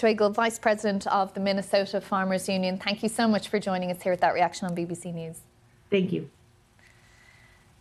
Schwegel, Vice President of the Minnesota Farmers Union. Thank you so much for joining us here at That Reaction on BBC News. Thank you.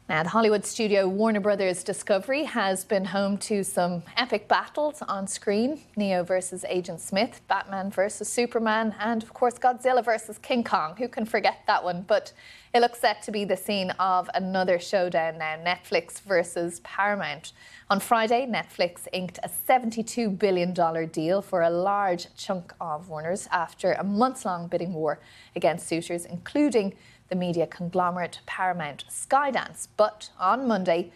Now, the Hollywood studio Warner Brothers Discovery has been home to some epic battles on screen. Neo versus Agent Smith, Batman versus Superman, and of course Godzilla versus King Kong. Who can forget that one? But it looks set to be the scene of another showdown now, Netflix versus Paramount. On Friday, Netflix inked a $72 billion deal for a large chunk of Warner's after a months-long bidding war against suitors, including the media conglomerate Paramount Skydance. But on Monday,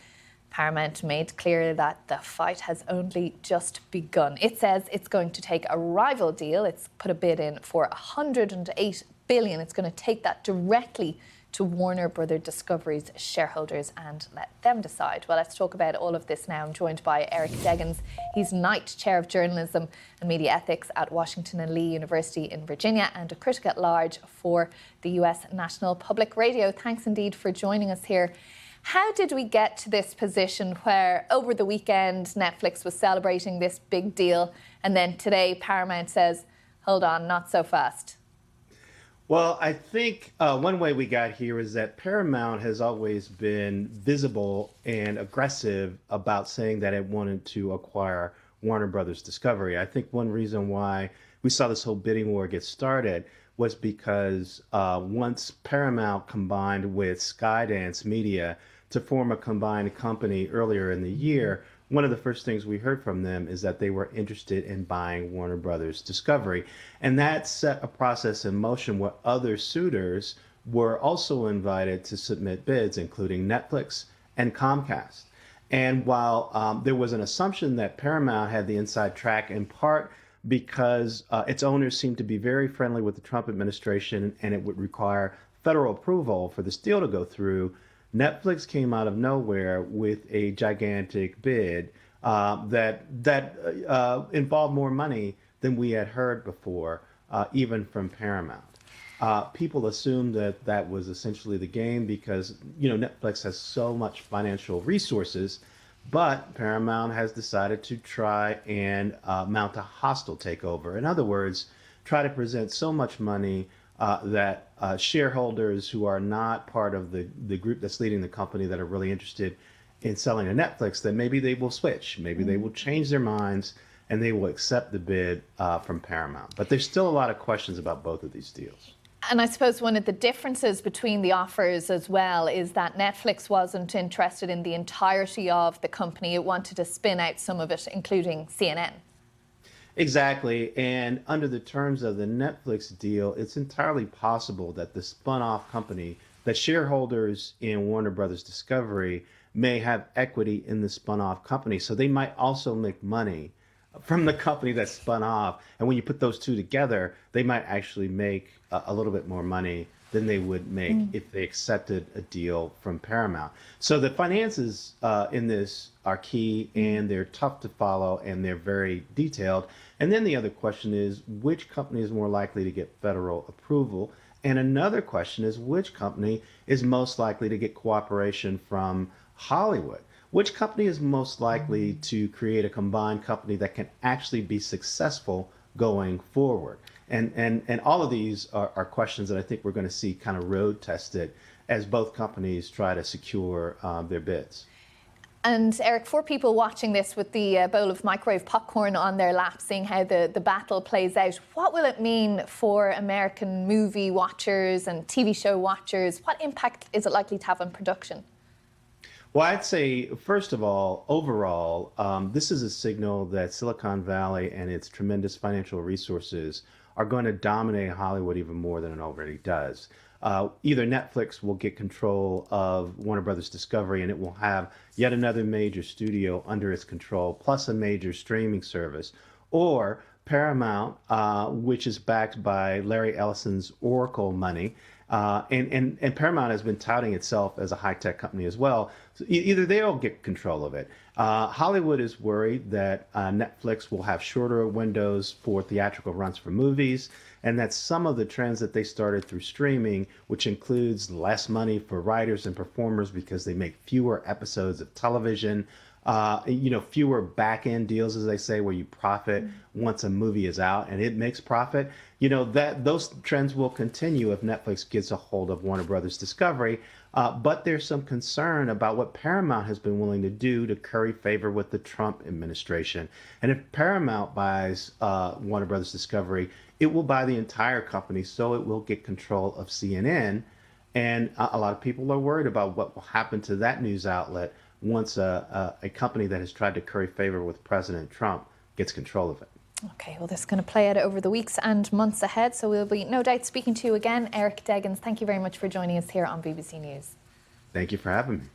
Paramount made clear that the fight has only just begun. It says it's going to take a rival deal. It's put a bid in for $108 billion. It's going to take that directly to Warner Brothers Discovery's shareholders and let them decide. Well, let's talk about all of this now. I'm joined by Eric Deggans. He's Knight Chair of Journalism and Media Ethics at Washington and Lee University in Virginia and a critic at large for the US National Public Radio. Thanks indeed for joining us here. How did we get to this position where over the weekend Netflix was celebrating this big deal and then today Paramount says, hold on, not so fast? Well, I think one way we got here is that Paramount has always been visible and aggressive about saying that it wanted to acquire Warner Brothers Discovery. I think one reason why we saw this whole bidding war get started was because once Paramount combined with Skydance Media to form a combined company earlier in the year, one of the first things we heard from them is that they were interested in buying Warner Brothers Discovery. And that set a process in motion where other suitors were also invited to submit bids, including Netflix and Comcast. And while there was an assumption that Paramount had the inside track in part because its owners seemed to be very friendly with the Trump administration and it would require federal approval for this deal to go through, Netflix came out of nowhere with a gigantic bid that involved more money than we had heard before, even from Paramount. People assumed that that was essentially the game because, Netflix has so much financial resources, but Paramount has decided to try and mount a hostile takeover. In other words, try to present so much money that shareholders who are not part of the group that's leading the company that are really interested in selling to Netflix, then maybe they will switch. Maybe they will change their minds and they will accept the bid from Paramount. But there's still a lot of questions about both of these deals. And I suppose one of the differences between the offers as well is that Netflix wasn't interested in the entirety of the company. It wanted to spin out some of it, including CNN. Exactly. And under the terms of the Netflix deal, it's entirely possible that the spun-off company, that shareholders in Warner Brothers Discovery may have equity in the spun-off company. So they might also make money from the company that spun off. And when you put those two together, they might actually make a little bit more money than they would make if they accepted a deal from Paramount. So the finances in this are key and they're tough to follow and they're very detailed. And then the other question is which company is more likely to get federal approval? And another question is which company is most likely to get cooperation from Hollywood? Which company is most likely to create a combined company that can actually be successful going forward? And all of these are questions that I think we're going to see kind of road tested as both companies try to secure their bids. And Eric, for people watching this with the bowl of microwave popcorn on their lap, seeing how the battle plays out, what will it mean for American movie watchers and TV show watchers? What impact is it likely to have on production? Well, I'd say, first of all, overall, this is a signal that Silicon Valley and its tremendous financial resources are going to dominate Hollywood even more than it already does. Either Netflix will get control of Warner Brothers Discovery and it will have yet another major studio under its control, plus a major streaming service, or Paramount, which is backed by Larry Ellison's Oracle money, and Paramount has been touting itself as a high-tech company as well. So either they'll get control of it. Hollywood is worried that Netflix will have shorter windows for theatrical runs for movies, and that some of the trends that they started through streaming, which includes less money for writers and performers because they make fewer episodes of television, fewer back-end deals, as they say, where you profit once a movie is out and it makes profit. That those trends will continue if Netflix gets a hold of Warner Brothers Discovery. But there's some concern about what Paramount has been willing to do to curry favor with the Trump administration. And if Paramount buys Warner Brothers Discovery, it will buy the entire company, so it will get control of CNN. And a lot of people are worried about what will happen to that news outlet once a company that has tried to curry favor with President Trump gets control of it. Okay, well, this is going to play out over the weeks and months ahead, so we'll be no doubt speaking to you again. Eric Deggans, thank you very much for joining us here on BBC News. Thank you for having me.